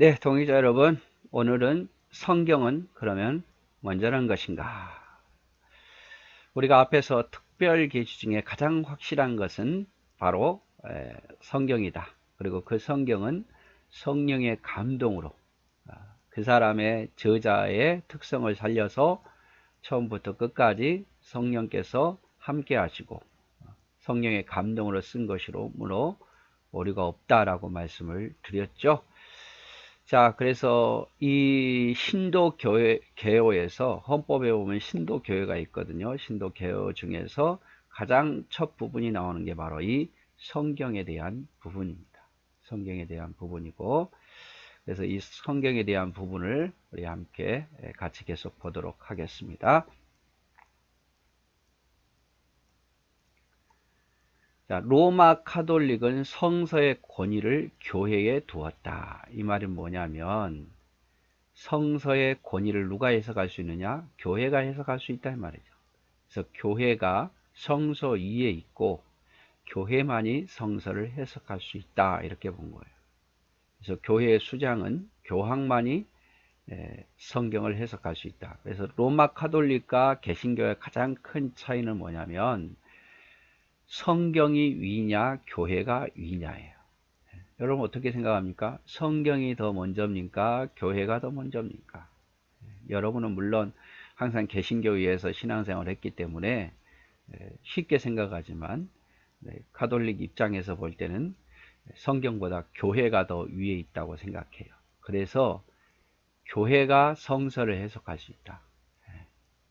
네, 동의자 여러분, 오늘은 성경은 그러면 완전한 것인가? 우리가 앞에서 특별 계시 중에 가장 확실한 것은 바로 성경이다. 그리고 그 성경은 성령의 감동으로 그 사람의 저자의 특성을 살려서 처음부터 끝까지 성령께서 함께 하시고 성령의 감동으로 쓴 것이므로 오류가 없다라고 말씀을 드렸죠. 자, 그래서 이 개요에서 헌법에 보면 신도교회가 있거든요. 신도개요 중에서 가장 첫 부분이 나오는 게 바로 이 성경에 대한 부분입니다. 성경에 대한 부분이고, 그래서 이 성경에 대한 부분을 우리 함께 같이 계속 보도록 하겠습니다. 자, 로마 카톨릭은 성서의 권위를 교회에 두었다. 이 말은 뭐냐면 성서의 권위를 누가 해석할 수 있느냐? 교회가 해석할 수 있다 이 말이죠. 그래서 교회가 성서 위에 있고 교회만이 성서를 해석할 수 있다 이렇게 본 거예요. 그래서 교회의 수장은 교황만이 성경을 해석할 수 있다. 그래서 로마 카톨릭과 개신교의 가장 큰 차이는 뭐냐면 성경이 위냐 교회가 위냐예요. 여러분 어떻게 생각합니까? 성경이 더 먼저입니까? 교회가 더 먼저입니까? 여러분은 물론 항상 개신교회에서 신앙생활을 했기 때문에 쉽게 생각하지만 가톨릭 입장에서 볼 때는 성경보다 교회가 더 위에 있다고 생각해요. 그래서 교회가 성서를 해석할 수 있다.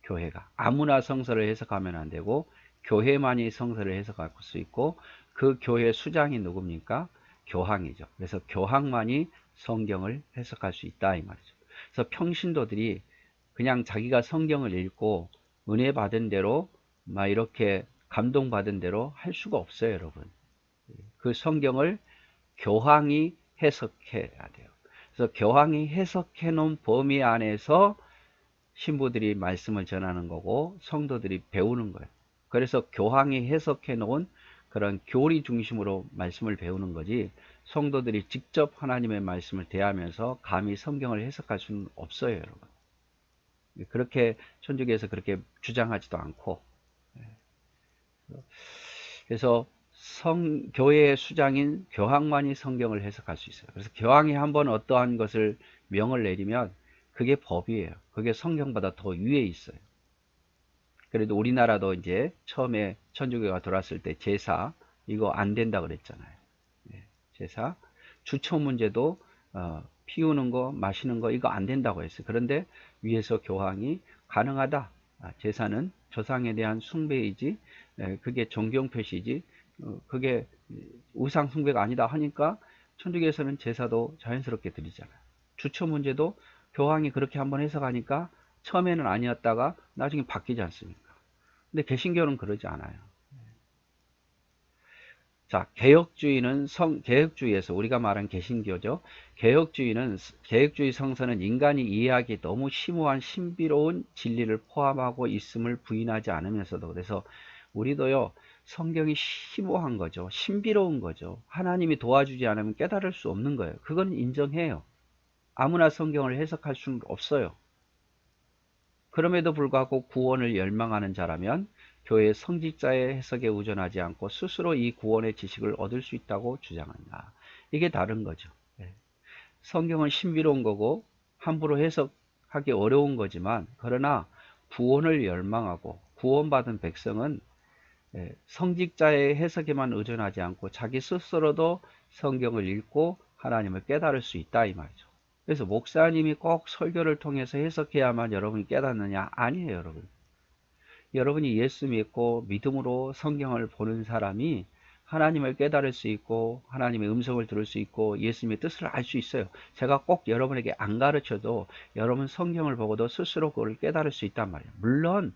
교회가 아무나 성서를 해석하면 안 되고 교회만이 성서를 해석할 수 있고 그 교회 수장이 누굽니까? 교황이죠. 그래서 교황만이 성경을 해석할 수 있다 이 말이죠. 그래서 평신도들이 그냥 자기가 성경을 읽고 은혜 받은 대로 막 이렇게 감동받은 대로 할 수가 없어요, 여러분. 그 성경을 교황이 해석해야 돼요. 그래서 교황이 해석해 놓은 범위 안에서 신부들이 말씀을 전하는 거고 성도들이 배우는 거예요. 그래서 교황이 해석해 놓은 그런 교리 중심으로 말씀을 배우는 거지 성도들이 직접 하나님의 말씀을 대하면서 감히 성경을 해석할 수는 없어요, 여러분. 그렇게 천주교에서 그렇게 주장하지도 않고, 그래서 교회의 수장인 교황만이 성경을 해석할 수 있어요. 그래서 교황이 한번 어떠한 것을 명을 내리면 그게 법이에요. 그게 성경보다 더 위에 있어요. 그래도 우리나라도 이제 처음에 천주교가 들어왔을 때 제사 이거 안 된다 그랬잖아요. 제사 주초 문제도 피우는 거 마시는 거 이거 안 된다고 했어요. 그런데 위에서 교황이 가능하다. 제사는 조상에 대한 숭배이지 그게 존경 표시지 그게 우상 숭배가 아니다 하니까 천주교에서는 제사도 자연스럽게 드리잖아요. 주초 문제도 교황이 그렇게 한번 해석하니까 처음에는 아니었다가 나중에 바뀌지 않습니까? 근데 개신교는 그러지 않아요. 자, 개혁주의에서 우리가 말한 개신교죠. 개혁주의 성서는 인간이 이해하기 너무 심오한 신비로운 진리를 포함하고 있음을 부인하지 않으면서도 그래서 우리도요 성경이 심오한 거죠. 신비로운 거죠. 하나님이 도와주지 않으면 깨달을 수 없는 거예요. 그건 인정해요. 아무나 성경을 해석할 수는 없어요. 그럼에도 불구하고 구원을 열망하는 자라면 교회의 성직자의 해석에 의존하지 않고 스스로 이 구원의 지식을 얻을 수 있다고 주장한다. 이게 다른 거죠. 성경은 신비로운 거고 함부로 해석하기 어려운 거지만 그러나 구원을 열망하고 구원받은 백성은 성직자의 해석에만 의존하지 않고 자기 스스로도 성경을 읽고 하나님을 깨달을 수 있다 이 말이죠. 그래서 목사님이 꼭 설교를 통해서 해석해야만 여러분이 깨닫느냐? 아니에요, 여러분. 여러분이 예수 믿고 믿음으로 성경을 보는 사람이 하나님을 깨달을 수 있고 하나님의 음성을 들을 수 있고 예수님의 뜻을 알 수 있어요. 제가 꼭 여러분에게 안 가르쳐도 여러분 성경을 보고도 스스로 그걸 깨달을 수 있단 말이에요. 물론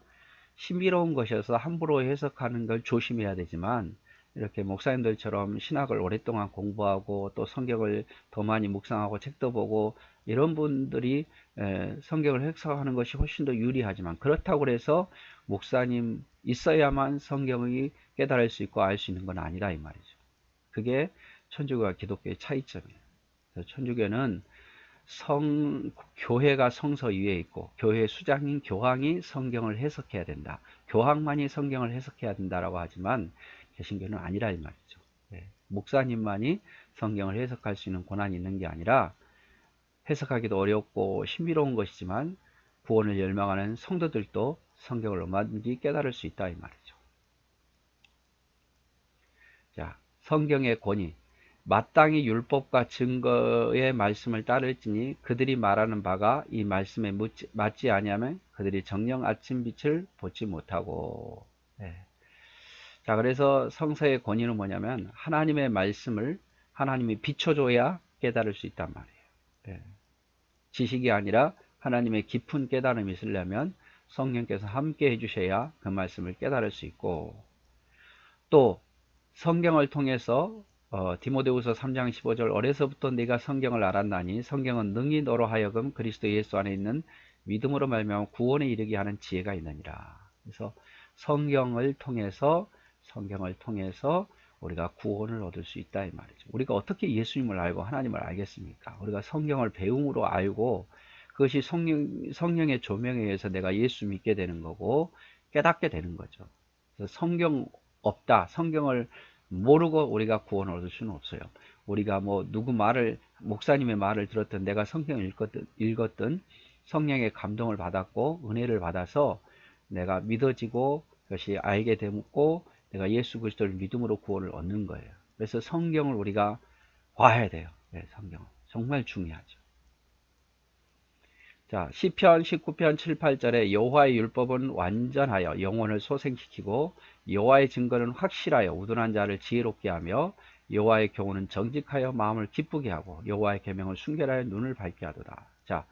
신비로운 것이어서 함부로 해석하는 걸 조심해야 되지만 이렇게 목사님들처럼 신학을 오랫동안 공부하고 또 성경을 더 많이 묵상하고 책도 보고 이런 분들이 성경을 해석하는 것이 훨씬 더 유리하지만 그렇다고 해서 목사님 있어야만 성경이 깨달을 수 있고 알 수 있는 건 아니라 이 말이죠. 그게 천주교와 기독교의 차이점이에요. 그래서 천주교는 교회가 성서 위에 있고 교회 수장인 교황이 성경을 해석해야 된다. 교황만이 성경을 해석해야 된다라고 하지만 개신교는 아니라 이 말이죠. 예, 목사님만이 성경을 해석할 수 있는 권한이 있는 게 아니라 해석하기도 어렵고 신비로운 것이지만 구원을 열망하는 성도들도 성경을 얼마든지 깨달을 수 있다 이 말이죠. 자, 성경의 권위. 마땅히 율법과 증거의 말씀을 따를지니 그들이 말하는 바가 이 말씀에 맞지 아니하면 그들이 정녕 아침빛을 보지 못하고. 네. 자, 그래서 성서의 권위는 뭐냐면 하나님의 말씀을 하나님이 비춰줘야 깨달을 수 있단 말이에요. 네. 지식이 아니라 하나님의 깊은 깨달음이 있으려면 성령께서 함께 해주셔야 그 말씀을 깨달을 수 있고, 또 성경을 통해서 디모데후서 3장 15절 어려서부터 네가 성경을 알았나니 성경은 능히 너로 하여금 그리스도 예수 안에 있는 믿음으로 말미암아 구원에 이르게 하는 지혜가 있느니라. 그래서 성경을 통해서 우리가 구원을 얻을 수 있다 이 말이죠. 우리가 어떻게 예수님을 알고 하나님을 알겠습니까? 우리가 성경을 배움으로 알고 그것이 성령의 조명에 의해서 내가 예수 믿게 되는 거고 깨닫게 되는 거죠. 그래서 성경 없다. 성경을 모르고 우리가 구원을 얻을 수는 없어요. 우리가 뭐 누구 말을 목사님의 말을 들었든 내가 성경을 읽었든 성령의 감동을 받았고 은혜를 받아서 내가 믿어지고 그것이 알게 되고 내가 예수 그리스도를 믿음으로 구원을 얻는 거예요. 그래서 성경을 우리가 봐야 돼요. 네, 성경 정말 중요하죠. 자, 시편 19편 7, 8절에 여호와의 율법은 완전하여 영혼을 소생시키고 여호와의 증거는 확실하여 우둔한 자를 지혜롭게 하며 여호와의 교훈은 정직하여 마음을 기쁘게 하고 여호와의 계명을 순결하여 눈을 밝게 하도다. 자,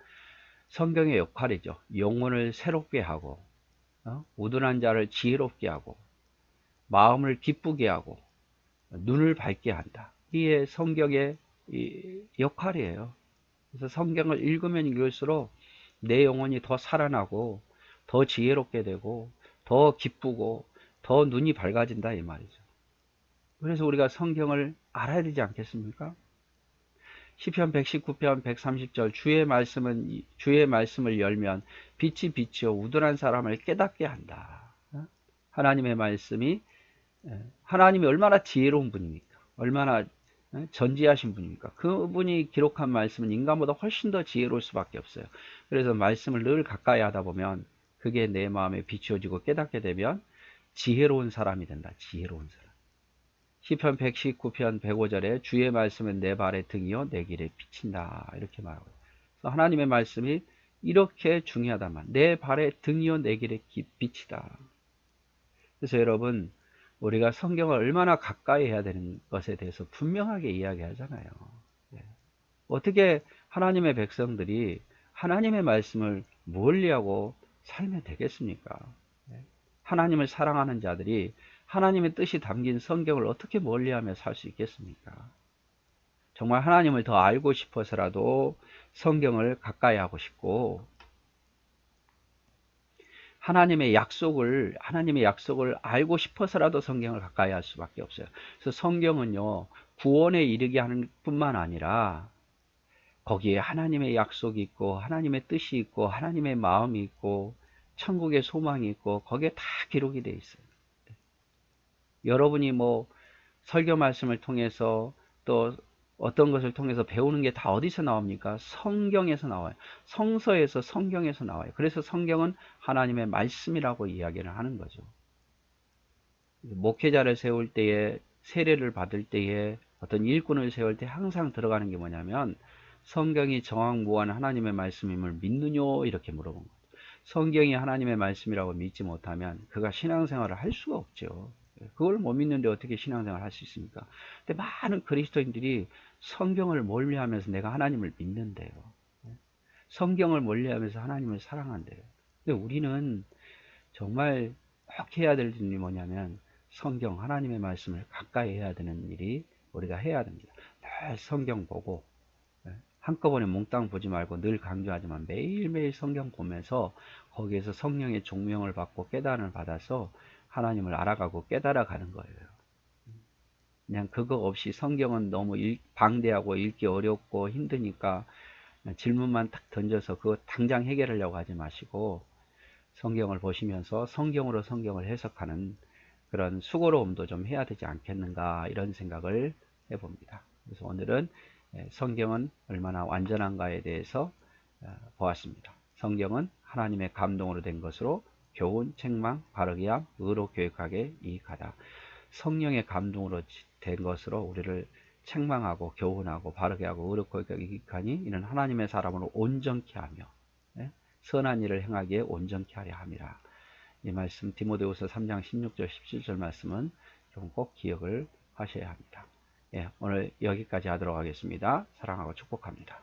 성경의 역할이죠. 영혼을 새롭게 하고 우둔한 자를 지혜롭게 하고 마음을 기쁘게 하고 눈을 밝게 한다. 이게 성경의 역할이에요. 그래서 성경을 읽으면 읽을수록 내 영혼이 더 살아나고 더 지혜롭게 되고 더 기쁘고 더 눈이 밝아진다 이 말이죠. 그래서 우리가 성경을 알아야 되지 않겠습니까? 시편 119편 130절 주의 말씀을 열면 빛이 비치어 우둔한 사람을 깨닫게 한다. 하나님의 말씀이 하나님이 얼마나 지혜로운 분입니까? 얼마나 전지하신 분입니까? 그분이 기록한 말씀은 인간보다 훨씬 더 지혜로울 수밖에 없어요. 그래서 말씀을 늘 가까이 하다 보면 그게 내 마음에 비추어지고 깨닫게 되면 지혜로운 사람이 된다. 지혜로운 사람. 시편 119편 105절에 주의 말씀은 내 발의 등이요 내 길에 비친다. 이렇게 말하고 그래서 하나님의 말씀이 이렇게 중요하다만 내 발의 등이요 내 길에 빛이다. 그래서 여러분 우리가 성경을 얼마나 가까이 해야 되는 것에 대해서 분명하게 이야기하잖아요. 어떻게 하나님의 백성들이 하나님의 말씀을 멀리하고 살면 되겠습니까? 하나님을 사랑하는 자들이 하나님의 뜻이 담긴 성경을 어떻게 멀리하며 살 수 있겠습니까? 정말 하나님을 더 알고 싶어서라도 성경을 가까이 하고 싶고 하나님의 약속을 알고 싶어서라도 성경을 가까이 할 수밖에 없어요. 그래서 성경은요, 구원에 이르게 하는 뿐만 아니라 거기에 하나님의 약속이 있고 하나님의 뜻이 있고 하나님의 마음이 있고 천국의 소망이 있고 거기에 다 기록이 되어 있어요. 여러분이 뭐 설교 말씀을 통해서 또 어떤 것을 통해서 배우는 게 다 어디서 나옵니까? 성경에서 나와요. 성서에서 성경에서 나와요. 그래서 성경은 하나님의 말씀이라고 이야기를 하는 거죠. 목회자를 세울 때에 세례를 받을 때에 어떤 일꾼을 세울 때 항상 들어가는 게 뭐냐면 성경이 정확무한 하나님의 말씀임을 믿느뇨 이렇게 물어본 거죠. 성경이 하나님의 말씀이라고 믿지 못하면 그가 신앙생활을 할 수가 없죠. 그걸 못 믿는데 어떻게 신앙생활을 할 수 있습니까? 근데 많은 그리스도인들이 성경을 멀리하면서 내가 하나님을 믿는데요. 성경을 멀리하면서 하나님을 사랑한대요. 근데 우리는 정말 꼭 해야 될 일이 뭐냐면 성경 하나님의 말씀을 가까이 해야 되는 일이 우리가 해야 됩니다. 늘 성경 보고 한꺼번에 몽땅 보지 말고 늘 강조하지만 매일매일 성경 보면서 거기에서 성령의 종명을 받고 깨달음을 받아서 하나님을 알아가고 깨달아가는 거예요. 그냥 그거 없이 성경은 너무 방대하고 읽기 어렵고 힘드니까 질문만 탁 던져서 그거 당장 해결하려고 하지 마시고 성경을 보시면서 성경으로 성경을 해석하는 그런 수고로움도 좀 해야 되지 않겠는가 이런 생각을 해봅니다. 그래서 오늘은 성경은 얼마나 완전한가에 대해서 보았습니다. 성경은 하나님의 감동으로 된 것으로 교훈, 책망, 바르게 함, 의로 교육하게 이익하다. 성령의 감동으로 된 것으로 우리를 책망하고 교훈하고 바르게 하고 의로 교육하게 이익하니 이는 하나님의 사람으로 온전케 하며 선한 일을 행하기에 온전케 하려 함이라. 이 말씀 디모데후서 3장 16절 17절 말씀은 좀 꼭 기억을 하셔야 합니다. 오늘 여기까지 하도록 하겠습니다. 사랑하고 축복합니다.